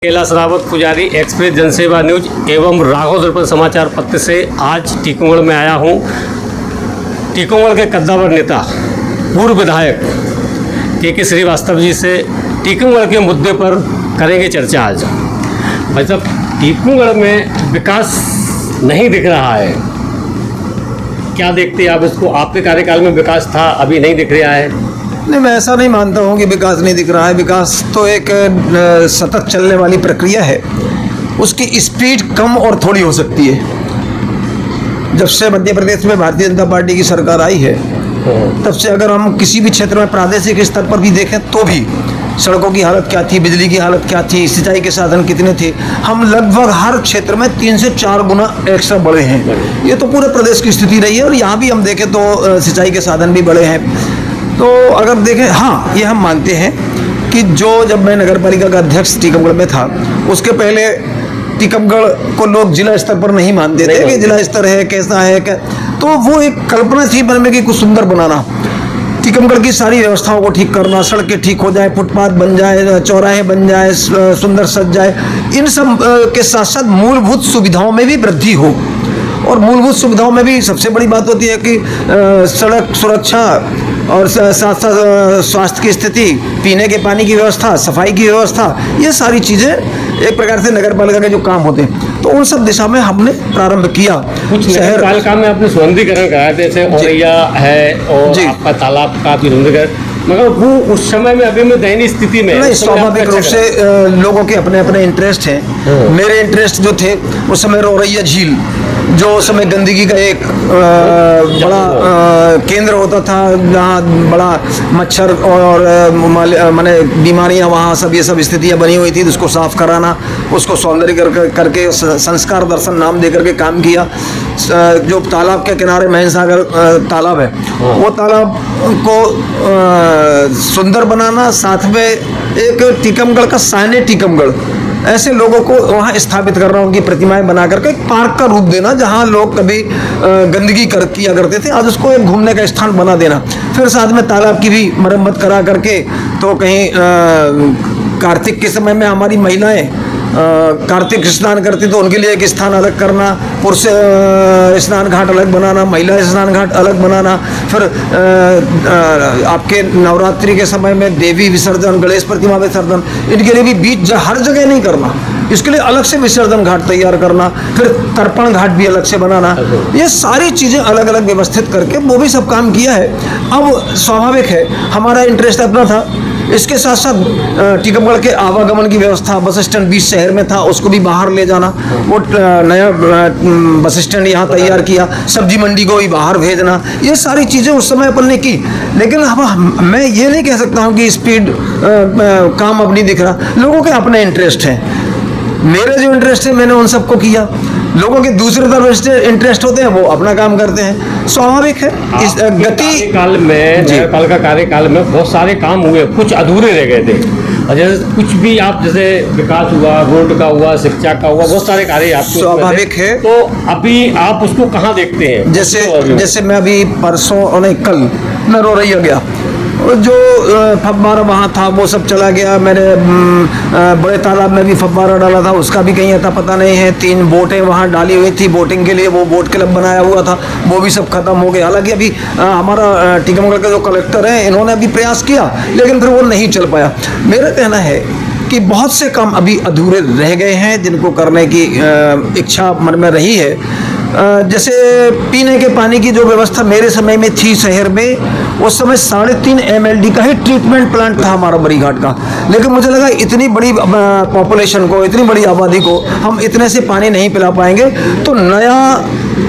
कैलाश रावत पुजारी, एक्सप्रेस जनसेवा न्यूज एवं राघव दर्पण समाचार पत्र से आज टीकमगढ़ में आया हूँ। टीकमगढ़ के कद्दावर नेता पूर्व विधायक के श्रीवास्तव जी से टीकमगढ़ के मुद्दे पर करेंगे चर्चा। आज भाई साहब, टीकमगढ़ में विकास नहीं दिख रहा है, क्या देखते हैं आप इसको? आपके कार्यकाल में विकास था, अभी नहीं दिख रहा है। नहीं, मैं ऐसा नहीं मानता हूँ कि विकास नहीं दिख रहा है। विकास तो एक सतत चलने वाली प्रक्रिया है। उसकी स्पीड कम और थोड़ी हो सकती है। जब से मध्य प्रदेश में भारतीय जनता पार्टी की सरकार आई है, तब से अगर हम किसी भी क्षेत्र में प्रादेशिक स्तर पर भी देखें तो भी सड़कों की हालत क्या थी, बिजली की हालत क्या थी, सिंचाई के साधन कितने थे, हम लगभग हर क्षेत्र में 3 से 4 गुना एक्स्ट्रा बढ़े हैं। ये तो पूरे प्रदेश की स्थिति रही है। और यहाँ भी हम देखें तो सिंचाई के साधन भी बढ़े हैं। तो अगर देखें, हाँ, ये हम मानते हैं कि जब मैं नगर पालिका का अध्यक्ष टीकमगढ़ में था, उसके पहले टीकमगढ़ को लोग जिला स्तर पर नहीं मानते थे कि जिला स्तर है, कैसा है क्या। तो वो एक कल्पना थी मन में कि कुछ सुंदर बनाना, टीकमगढ़ की सारी व्यवस्थाओं को ठीक करना, सड़कें ठीक हो जाए, फुटपाथ बन जाए, चौराहे बन जाए, सुंदर सज जाए। इन सब के साथ साथ मूलभूत सुविधाओं में भी वृद्धि हो। और मूलभूत सुविधाओं में भी सबसे बड़ी बात होती है कि सड़क सुरक्षा और साथ साथ स्वास्थ्य की स्थिति, पीने के पानी की व्यवस्था, सफाई की व्यवस्था, ये सारी चीज़ें एक प्रकार से नगर पालिका के जो काम होते हैं, तो उन सब दिशा में हमने प्रारंभ किया। कुछ नगर पालिका में आपने सुगंधीकरण कराया, जैसे औरैया है और आपका तालाब का भी सुगंधीकरण, मगर वो उस समय में अभी में दयनीय स्थिति में नहीं। स्वाभाविक रूप से लोगों के अपने अपने इंटरेस्ट हैं। मेरे इंटरेस्ट जो थे उस समय औरैया झील, जो उस समय गंदगी का एक बड़ा केंद्र होता था, जहाँ बड़ा मच्छर और माने बीमारियाँ, वहाँ सब ये सब स्थितियाँ बनी हुई थी। तो उसको साफ कराना, उसको सौंदर्य करके संस्कार दर्शन नाम दे करके काम किया। जो तालाब के किनारे महन सागर तालाब है, वो तालाब को सुंदर बनाना, साथ में एक टीकमगढ़ का साइने टीकमगढ़, ऐसे लोगों को वहाँ स्थापित करना, उनकी प्रतिमाएं बना करके एक पार्क का रूप देना, जहाँ लोग कभी गंदगी किया करते थे, आज उसको एक घूमने का स्थान बना देना। फिर साथ में तालाब की भी मरम्मत करा करके, तो कहीं कार्तिक के समय में हमारी महिलाएं कार्तिक स्नान करती तो उनके लिए एक स्थान अलग करना, पुरुष स्नान घाट अलग बनाना, महिला स्नान घाट अलग बनाना। फिर आपके नवरात्रि के समय में देवी विसर्जन, गणेश प्रतिमा विसर्जन, इनके लिए भी बीच हर जगह नहीं करना, इसके लिए अलग से विसर्जन घाट तैयार करना, फिर तर्पण घाट भी अलग से बनाना। ये सारी चीज़ें अलग अलग व्यवस्थित करके वो भी सब काम किया है। अब स्वाभाविक है, हमारा इंटरेस्ट अपना था। इसके साथ साथ टीकमगढ़ के आवागमन की व्यवस्था, बस स्टैंड बीच शहर में था, उसको भी बाहर ले जाना, वो नया बस स्टैंड यहाँ तैयार किया, सब्जी मंडी को भी बाहर भेजना, ये सारी चीज़ें उस समय अपन ने की। लेकिन अब मैं ये नहीं कह सकता हूँ कि स्पीड काम अब नहीं दिख रहा। लोगों के अपने इंटरेस्ट हैं। मेरे जो इंटरेस्ट है मैंने उन सबको किया। लोगों के दूसरे तरफ इंटरेस्ट होते हैं, वो अपना काम करते हैं। स्वाभाविक है। इस गति काल में, नगर पालिका कार्यकाल में बहुत सारे काम हुए, कुछ अधूरे रह गए थे। और जैसे कुछ भी आप, जैसे विकास हुआ, रोड का हुआ, शिक्षा का हुआ, बहुत सारे कार्य आपको स्वाभाविक है। तो अभी आप उसको कहाँ देखते हैं? जैसे मैं अभी परसों नहीं, कल मैं औरैया गया, जो फव्वारा वहाँ था वो सब चला गया। मैंने बड़े तालाब में भी फव्वारा डाला था, उसका भी कहीं अता पता नहीं है। 3 बोटें वहाँ डाली हुई थी बोटिंग के लिए, वो बोट क्लब बनाया हुआ था, वो भी सब खत्म हो गया। हालांकि अभी हमारा टीकमगढ़ के जो कलेक्टर हैं, इन्होंने अभी प्रयास किया, लेकिन फिर वो नहीं चल पाया। मेरा कहना है कि बहुत से काम अभी अधूरे रह गए हैं, जिनको करने की इच्छा मन में रही है। जैसे पीने के पानी की जो व्यवस्था मेरे समय में थी शहर में, उस समय 3.5 MLD का ही ट्रीटमेंट प्लांट था हमारा बरीघाट का। लेकिन मुझे लगा इतनी बड़ी पॉपुलेशन को, इतनी बड़ी आबादी को हम इतने से पानी नहीं पिला पाएंगे, तो नया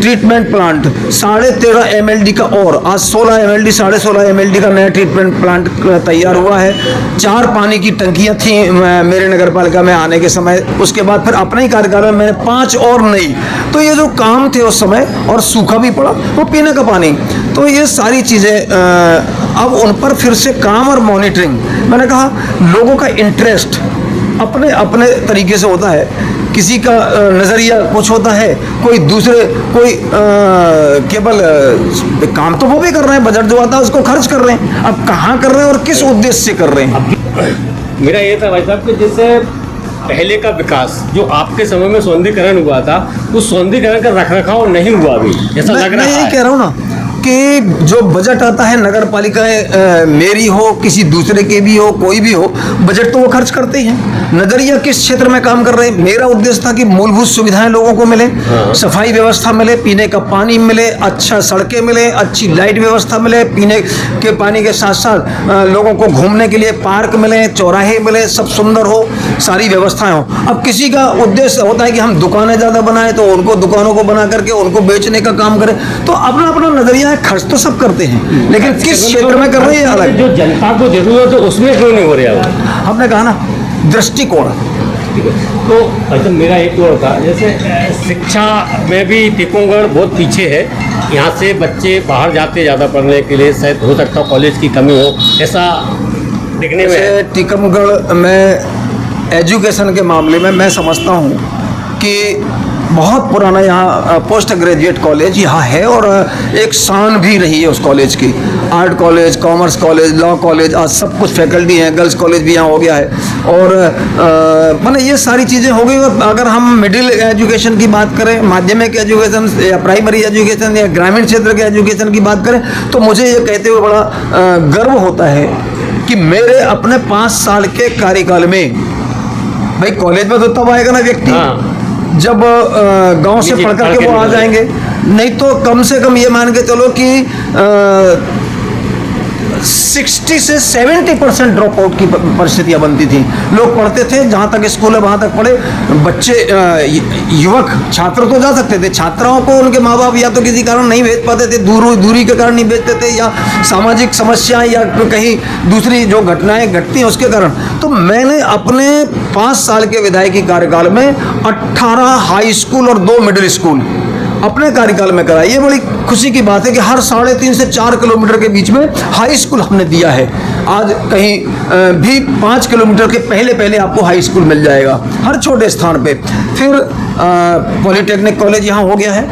ट्रीटमेंट प्लांट 13.5 MLD का, और आज 16 MLD, 16.5 MLD का नया ट्रीटमेंट प्लांट तैयार हुआ है। 4 पानी की टंकियाँ थी मेरे नगर पालिका में आने के समय। उसके बाद फिर अपने ही कार्यकाल में मैंने 5 और नई। तो ये जो काम थे उस समय, और सूखा भी पड़ा वो पीने का पानी, तो ये सारी चीज़ें अब उन पर फिर से काम और मॉनिटरिंग। मैंने कहा लोगों का इंटरेस्ट अपने अपने तरीके से होता है। किसी का नज़रिया कुछ होता है, कोई दूसरे कोई केवल काम तो वो भी कर रहे हैं, बजट जो आता है उसको खर्च कर रहे हैं। अब कहाँ कर रहे हैं और किस उद्देश्य से कर रहे हैं? मेरा ये था भाई साहब कि जैसे पहले का विकास जो आपके समय में सौंदर्यीकरण हुआ था, उस सौंदर्यीकरण का रखरखाव नहीं हुआ अभी, ऐसा लग रहा मैं यही है। कह रहा हूँ ना कि जो बजट आता है नगर पालिकाएं, मेरी हो किसी दूसरे के भी हो कोई भी हो, बजट तो वो खर्च करते ही हैं। नजरिया किस क्षेत्र में काम कर रहे हैं? मेरा उद्देश्य था कि मूलभूत सुविधाएं लोगों को मिले, सफाई व्यवस्था मिले, पीने का पानी मिले, अच्छा सड़कें मिले, अच्छी लाइट व्यवस्था मिले, पीने के पानी के साथ साथ लोगों को घूमने के लिए पार्क मिले, चौराहे मिले, सब सुंदर हो, सारी व्यवस्थाएं हो। अब किसी का उद्देश्य होता है कि हम दुकानें ज़्यादा बनाएं, तो उनको दुकानों को बना करके उनको बेचने का काम करें। तो अपना अपना नजरिया है, खर्च तो सब करते हैं, लेकिन किस क्षेत्र में कर रहे हैं ये अलग। जो जनता को जरूरत है उसमें क्यों नहीं हो रहा है? हमने कहा ना, दृष्टिकोण। ठीक है। तो अच्छा, मेरा एक और था, जैसे शिक्षा में भी टीकमगढ़ बहुत पीछे है। यहाँ से बच्चे बाहर जाते ज़्यादा पढ़ने के लिए, शायद हो सकता है कॉलेज की कमी हो, ऐसा दिखने में है। टीकमगढ़ में एजुकेशन के मामले में मैं समझता हूँ कि बहुत पुराना यहाँ पोस्ट ग्रेजुएट कॉलेज यहाँ है, और एक शान भी रही है उस कॉलेज की। Art college, commerce college, law college, आज सब कुछ फैकल्टी हैं, गर्ल्स कॉलेज भी यहाँ हो गया है, और माने ये सारी चीज़ें हो गई। और अगर हम मिडिल एजुकेशन की बात करें, माध्यमिक एजुकेशन या प्राइमरी एजुकेशन या ग्रामीण क्षेत्र के एजुकेशन की बात करें, तो मुझे ये कहते हुए बड़ा गर्व होता है कि मेरे अपने 5 साल के कार्यकाल में, भाई कॉलेज में तो तब आएगा ना व्यक्ति जब गांव से पढ़ करके वो आ जाएंगे, नहीं तो कम से कम ये मान के चलो कि 60 से 70% ड्रॉप आउट की परिस्थितियाँ बनती थी। लोग पढ़ते थे, जहाँ तक स्कूल है वहाँ तक पढ़े। बच्चे, युवक छात्र तो जा सकते थे, छात्राओं को उनके माँ बाप या तो किसी कारण नहीं भेज पाते थे, दूरी के कारण नहीं भेजते थे, या सामाजिक समस्याएं या कहीं दूसरी जो घटनाएं घटती हैं उसके कारण। तो मैंने अपने 5 साल के विधायकी कार्यकाल में 18 हाई स्कूल और 2 मिडिल स्कूल अपने कार्यकाल में कराई। ये बड़ी खुशी की बात है कि हर 3.5 से 4 किलोमीटर के बीच में हाई स्कूल हमने दिया है। आज कहीं भी 5 किलोमीटर के पहले आपको हाई स्कूल मिल जाएगा हर छोटे स्थान पे। फिर पॉलिटेक्निक कॉलेज यहाँ हो गया है,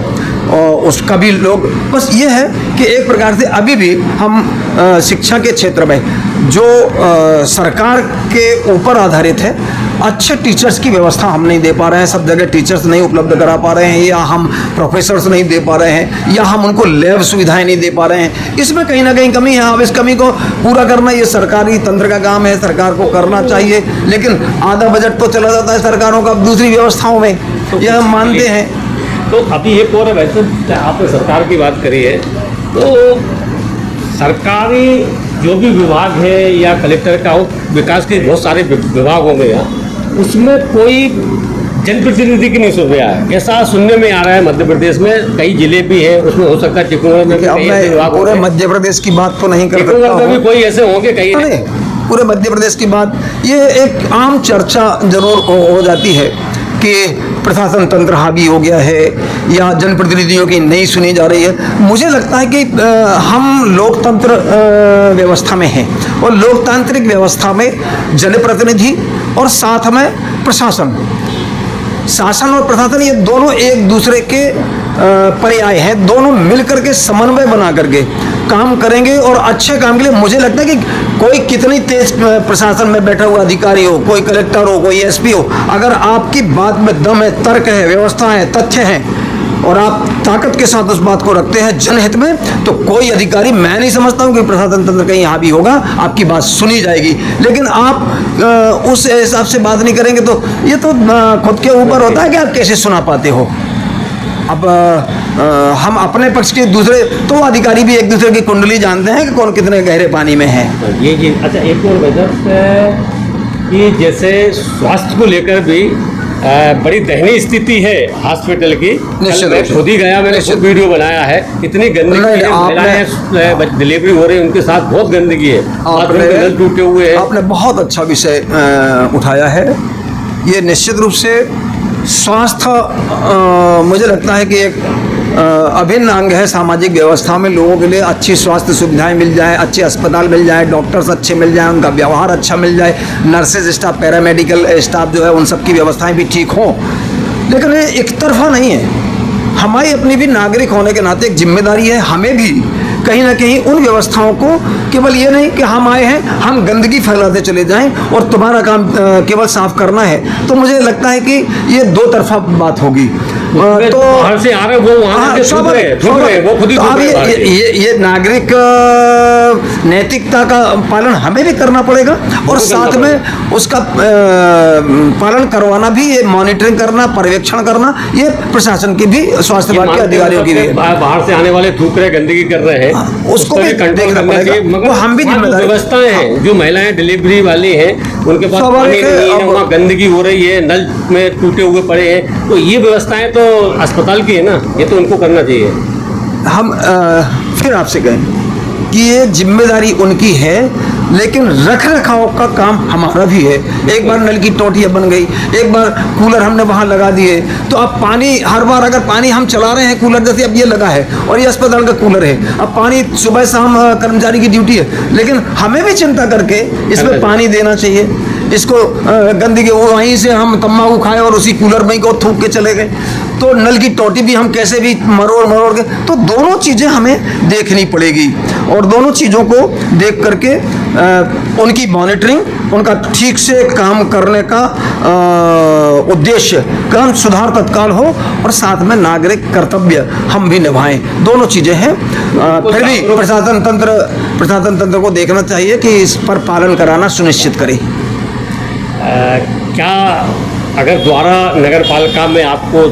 और उसका भी लोग, बस ये है कि एक प्रकार से अभी भी हम शिक्षा के क्षेत्र में जो सरकार के ऊपर आधारित है, अच्छे टीचर्स की व्यवस्था हम नहीं दे पा रहे हैं। सब जगह टीचर्स नहीं उपलब्ध करा पा रहे हैं, या हम प्रोफेसर्स नहीं दे पा रहे हैं, या हम उनको लैब सुविधाएं नहीं दे पा रहे हैं। इसमें कहीं ना कहीं कमी है। अब इस कमी को पूरा करना ये सरकारी तंत्र का काम है, सरकार को करना चाहिए। लेकिन आधा बजट तो चला जाता है सरकारों का दूसरी व्यवस्थाओं में, यह हम मानते हैं। तो अभी एक और है, वैसे आपने सरकार की बात करी है, तो सरकारी जो भी विभाग है या कलेक्टर का हो, विकास के बहुत सारे विभाग होंगे यहाँ, उसमें कोई जनप्रतिनिधि की नहीं सुन रहा है, ऐसा सुनने में आ रहा है। मध्य प्रदेश में कई जिले भी हैं, उसमें हो सकता है टीकमगढ़ में भी कई ऐसे विभाग पूरे मध्य प्रदेश की बात तो नहीं कर सकता टीकमगढ़ में भी कोई ऐसे होंगे कई, पूरे मध्य प्रदेश की बात, ये एक आम चर्चा जरूर हो जाती है कि प्रशासन तंत्र हावी हो गया है या जनप्रतिनिधियों की नहीं सुनी जा रही है। मुझे लगता है कि हम लोकतंत्र व्यवस्था में हैं, और लोकतांत्रिक व्यवस्था में जनप्रतिनिधि और साथ में प्रशासन, शासन और प्रशासन, ये दोनों एक दूसरे के पर्याय हैं। दोनों मिलकर के समन्वय बना करके काम करेंगे, और अच्छे काम के लिए मुझे लगता है कि कोई कितनी तेज प्रशासन में बैठा हुआ अधिकारी हो, कोई कलेक्टर हो, कोई एसपी हो, अगर आपकी बात में दम है, तर्क है, व्यवस्था है, तथ्य हैं, और आप ताकत के साथ उस बात को रखते हैं जनहित में, तो कोई अधिकारी, मैं नहीं समझता हूँ कि प्रशासन तंत्र कहीं हावी होगा, आपकी बात सुनी जाएगी। लेकिन आप उस हिसाब से बात नहीं करेंगे तो ये तो खुद के ऊपर होता है कि आप कैसे सुना पाते हो। अब हम अपने पक्ष के दूसरे, तो अधिकारी भी एक दूसरे की कुंडली जानते हैं कि कौन कितने गहरे पानी में है। ये अच्छा, एक और वजह कि जैसे स्वास्थ्य को लेकर भी बड़ी दयनीय स्थिति है हॉस्पिटल की। मैं खुद ही गया, मैंने खुद वीडियो बनाया है, इतनी गंदगी है, महिलाएं डिलीवरी हो रही है, उनके साथ बहुत गंदगी है, नल टूटे हुए हैं। आपने बहुत अच्छा विषय उठाया है। ये निश्चित रूप से स्वास्थ्य मुझे लगता है कि एक अभिन्न अंग है सामाजिक व्यवस्था में। लोगों के लिए अच्छी स्वास्थ्य सुविधाएं मिल जाए, अच्छे अस्पताल मिल जाए, डॉक्टर्स अच्छे मिल जाए, उनका व्यवहार अच्छा मिल जाए, नर्सेज स्टाफ, पैरामेडिकल स्टाफ जो है उन सब की व्यवस्थाएं भी ठीक हों। लेकिन ये एक तरफा नहीं है, हमारी अपनी भी नागरिक होने के नाते एक जिम्मेदारी है हमें भी कहीं ना कहीं उन व्यवस्थाओं को केवल ये नहीं कि हम आए हैं हम गंदगी फैलाते चले जाएं और तुम्हारा काम केवल साफ करना है, तो मुझे लगता है कि ये दो तरफा बात होगी। तो बाहर से आ रहे वो वहाँ थूक रहे वो खुद ही तो थूक अब रहे। ये नागरिक नैतिकता का पालन हमें भी करना पड़ेगा और साथ में उसका पालन करवाना भी, ये मॉनिटरिंग करना, पर्यवेक्षण करना, ये प्रशासन की भी, स्वास्थ्य विभाग के अधिकारियों की भी। बाहर से आने वाले थूक रहे, गंदगी कर रहे हैं, उसको भी कंट्रोल करना चाहिए। मगर हम भी जिम्मेदारी, व्यवस्थाएं हैं, जो महिलाएं डिलीवरी वाली हैं उनके पास पानी नहीं है, वहाँ गंदगी हो रही है, नल में टूटे हुए पड़े हैं, तो ये व्यवस्थाएं तो अस्पताल की है ना, ये तो उनको करना चाहिए। हम फिर आपसे कहें कि ये जिम्मेदारी उनकी है, लेकिन रख रखाव का काम हमारा भी है। एक बार नल की टोटियाँ बन गई, एक बार कूलर हमने वहाँ लगा दिए, तो अब पानी हर बार अगर पानी हम चला रहे हैं, कूलर जैसे अब ये लगा है और ये अस्पताल का कूलर है, अब पानी सुबह शाम कर्मचारी की ड्यूटी है, लेकिन हमें भी चिंता करके इसमें पानी देना चाहिए। इसको गंदगी वहीं से हम तम्बाकू खाए और उसी कूलर में को थूक के चले गए, तो नल की टोटी भी हम कैसे भी मरोड़ के, तो दोनों चीज़ें हमें देखनी पड़ेगी और दोनों चीज़ों को देख करके उनकी मॉनिटरिंग, उनका ठीक से काम करने का उद्देश्य, काम सुधार तत्काल हो और साथ में नागरिक कर्तव्य हम भी निभाएं, दोनों चीज़ें हैं। फिर भी प्रशासन तंत्र को देखना चाहिए कि इस पर पालन कराना सुनिश्चित करे। क्या अगर द्वारा नगर पालिका में आपको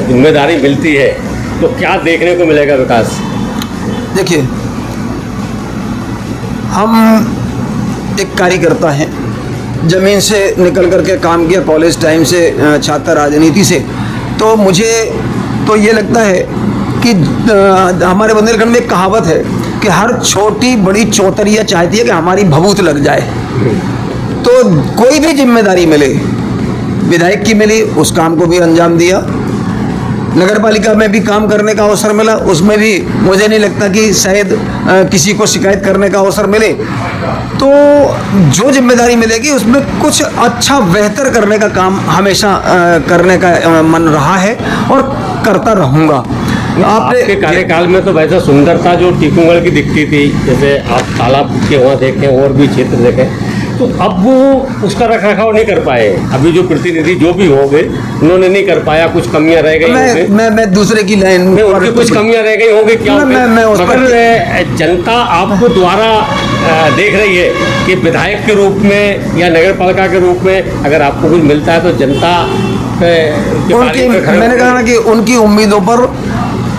जिम्मेदारी मिलती है तो क्या देखने को मिलेगा विकास? देखिए, हम एक कार्यकर्ता हैं, ज़मीन से निकल करके काम किया, कॉलेज टाइम से छात्र राजनीति से, तो मुझे तो ये लगता है कि हमारे बुंदेलखंड में एक कहावत है कि हर छोटी बड़ी चौतरिया चाहती है कि हमारी भभूत लग जाए। तो कोई भी जिम्मेदारी मिले, विधायक की मिली, उस काम को भी अंजाम दिया, नगर पालिका में भी काम करने का अवसर मिला, उसमें भी मुझे नहीं लगता कि शायद किसी को शिकायत करने का अवसर मिले। तो जो जिम्मेदारी मिलेगी उसमें कुछ अच्छा बेहतर करने का काम हमेशा करने का मन रहा है और करता रहूँगा। आपके कार्यकाल में तो वैसा सुंदरता जो टीकमगढ़ की दिखती थी, जैसे आप तालाब के वहाँ देखें और भी क्षेत्र देखें, तो अब वो उसका रख रखाव नहीं कर पाए। अभी जो प्रतिनिधि जो भी हो गए उन्होंने नहीं कर पाया, कुछ कमियां रह गई। मैं दूसरे की लाइन में उनकी कुछ कमियां रह गई होंगी क्या? मगर जनता आपको द्वारा देख रही है कि विधायक के रूप में या नगर पालिका के रूप में अगर आपको कुछ मिलता है तो जनता मैंने कहा ना कि उनकी उम्मीदों पर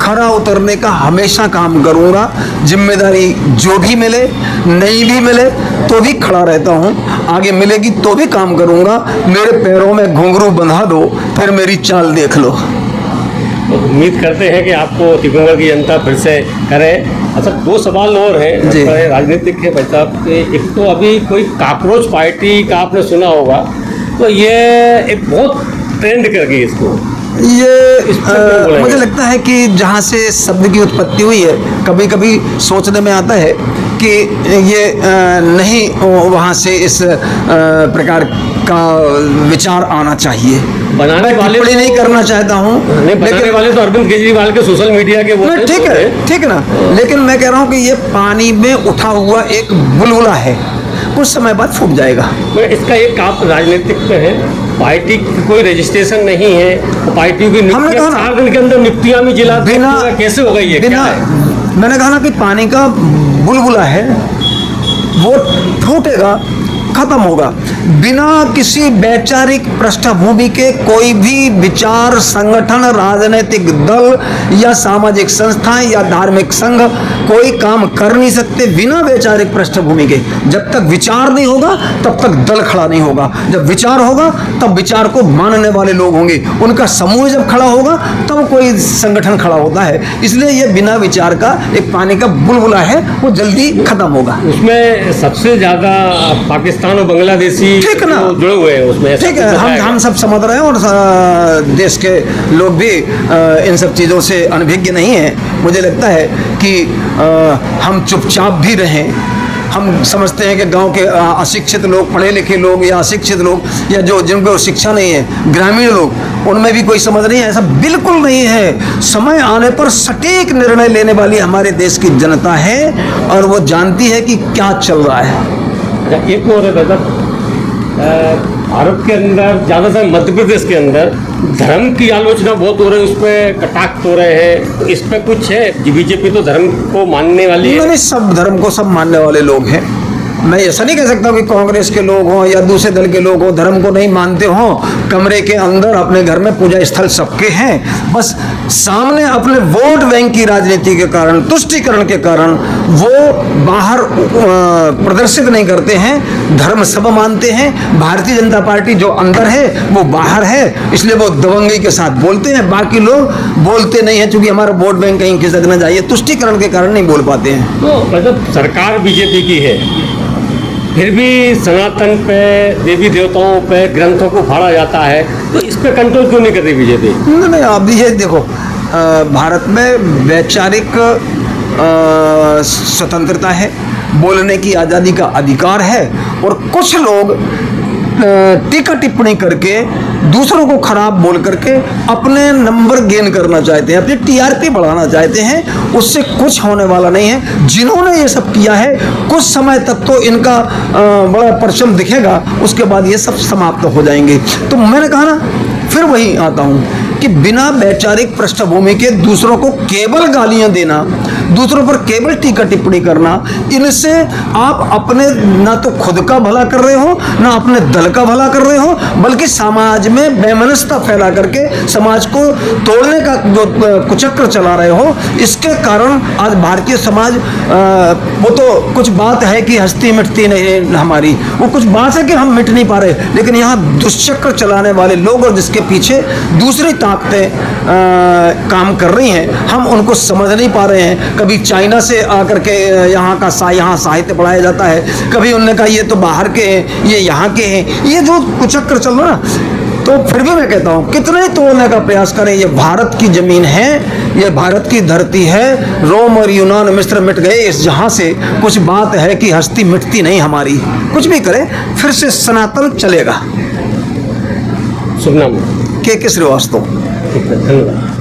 खरा उतरने का हमेशा काम करूँगा। जिम्मेदारी जो भी मिले, नहीं भी मिले तो भी खड़ा रहता हूँ, आगे मिलेगी तो भी काम करूँगा। मेरे पैरों में घुंघरू बंधा दो, फिर मेरी चाल देख लो। तो उम्मीद करते हैं कि आपको टीकमगढ़ की जनता फिर से करे। अच्छा, दो सवाल और हैं राजनीतिक है भाई साहब। एक तो अभी कोई कॉकरोच पार्टी का आपने सुना होगा, तो ये एक बहुत ट्रेंड कर गई इसको। ये मुझे लगता है कि जहाँ से शब्द की उत्पत्ति हुई है, कभी कभी सोचने में आता है कि ये नहीं वहाँ से इस प्रकार का विचार आना चाहिए। बनाने वाले नहीं करना चाहता हूँ, बनाने वाले तो अरविंद केजरीवाल के सोशल मीडिया के वो ठीक है ना, लेकिन मैं कह रहा हूँ कि ये पानी में उठा हुआ एक बुलबुला है, कुछ समय बाद फूट जाएगा। इसका एक आप राजनीतिक में है, पार्टी की कोई रजिस्ट्रेशन नहीं है, पार्टी की 4 दिन के अंदर नियुक्तियां भी जिला बिना कैसे हो गई है? बिना, मैंने कहा ना कि पानी का बुलबुला है, वो फूटेगा, खत्म होगा। बिना किसी वैचारिक पृष्ठभूमि के कोई भी विचार, संगठन, राजनीतिक दल या सामाजिक संस्थाएं या धार्मिक संघ कोई काम कर नहीं सकते बिना वैचारिक पृष्ठभूमि के। जब तक विचार नहीं होगा तब तक दल खड़ा नहीं होगा, जब विचार होगा तब विचार को मानने वाले लोग होंगे, उनका समूह जब खड़ा होगा तब कोई संगठन खड़ा होता है। इसलिए ये बिना विचार का एक पानी का बुलबुला है, वो जल्दी खत्म होगा। उसमें सबसे ज्यादा पाकिस्तान और बांग्लादेशी ठीक ना जुड़े हुए हैं उसमें, ठीक है, हम सब समझ रहे हैं और देश के लोग भी इन सब चीज़ों से अनभिज्ञ नहीं हैं। मुझे लगता है कि हम चुपचाप भी रहें। हम समझते हैं कि गांव के अशिक्षित लोग, पढ़े लिखे लोग या अशिक्षित लोग या जो जिनको शिक्षा नहीं है, ग्रामीण लोग, उनमें भी कोई समझ नहीं है, ऐसा बिल्कुल नहीं है। समय आने पर सटीक निर्णय लेने वाली हमारे देश की जनता है और वो जानती है कि क्या चल रहा है। एक और है दादा, भारत के अंदर ज़्यादातर मध्य प्रदेश के अंदर धर्म की आलोचना बहुत हो रही है, उस पर कटाक्ष हो रहे हैं, तो इस पर कुछ है? बीजेपी तो धर्म को मानने वाली है। नहीं, सब धर्म को सब मानने वाले लोग हैं। मैं ऐसा नहीं कह सकता कि कांग्रेस के लोग हों या दूसरे दल के लोग हों धर्म को नहीं मानते हों। कमरे के अंदर अपने घर में पूजा स्थल सबके हैं, बस सामने अपने वोट बैंक की राजनीति के कारण, तुष्टीकरण के कारण वो बाहर प्रदर्शित नहीं करते हैं। धर्म सब मानते हैं। भारतीय जनता पार्टी जो अंदर है वो बाहर है, इसलिए वो दबंगई के साथ बोलते हैं। बाकी लोग बोलते नहीं है, क्योंकि हमारा वोट बैंक कहीं खिसक न जाए, तुष्टीकरण के कारण नहीं बोल पाते हैं। तो मतलब सरकार बीजेपी की है, फिर भी सनातन पे, देवी देवताओं पे, ग्रंथों को फाड़ा जाता है, तो इस पे कंट्रोल क्यों नहीं कर रही बीजेपी? नहीं, आप ये देखो, भारत में वैचारिक स्वतंत्रता है, बोलने की आज़ादी का अधिकार है, और कुछ लोग टीका टिप्पणी करके दूसरों को खराब बोल करके अपने नंबर गेन करना चाहते हैं, अपनी टीआरपी बढ़ाना चाहते हैं। उससे कुछ होने वाला नहीं है। जिन्होंने ये सब किया है, कुछ समय तक तो इनका बड़ा परचम दिखेगा, उसके बाद ये सब समाप्त हो जाएंगे। तो मैंने कहा ना, फिर वही आता हूँ कि बिना वैचारिक पृष्ठभूमि के दूसरों को केवल गालियां देना, दूसरों पर केवल टीका टिप्पणी करना, इनसे आप अपने ना तो खुद का भला कर रहे हो, ना अपने दल का भला कर रहे हो, बल्कि समाज में बेमनस्ता फैला करके समाज को तोड़ने का जो कुचक्र चला रहे हो। इसके कारण आज भारतीय समाज, वो तो कुछ बात है कि हस्ती मिटती नहीं हमारी, वो कुछ बात है कि हम मिट नहीं पा रहे, लेकिन यहाँ दुष्चक्र चलाने वाले लोग और जिसके पीछे दूसरी ताकतें काम कर रही हैं, हम उनको समझ नहीं पा रहे हैं। कभी चाइना से आकर के यहाँ साहित्य पढ़ाया जाता है, कभी उन्होंने कहा ये तो बाहर के हैं, ये यहाँ के हैं, ये जो कुचक्र चल रहा ना। तो फिर भी मैं कहता हूँ, कितने तोड़ने का प्रयास करें, ये भारत की जमीन है, ये भारत की धरती है। रोम और यूनान मिस्र मिट गए, इस जहाँ से कुछ बात है कि हस्ती मिटती नहीं हमारी। कुछ भी करें, फिर से सनातन चलेगा। शुभ नाम? के श्रीवास्तव। ठीक है, धन्यवाद।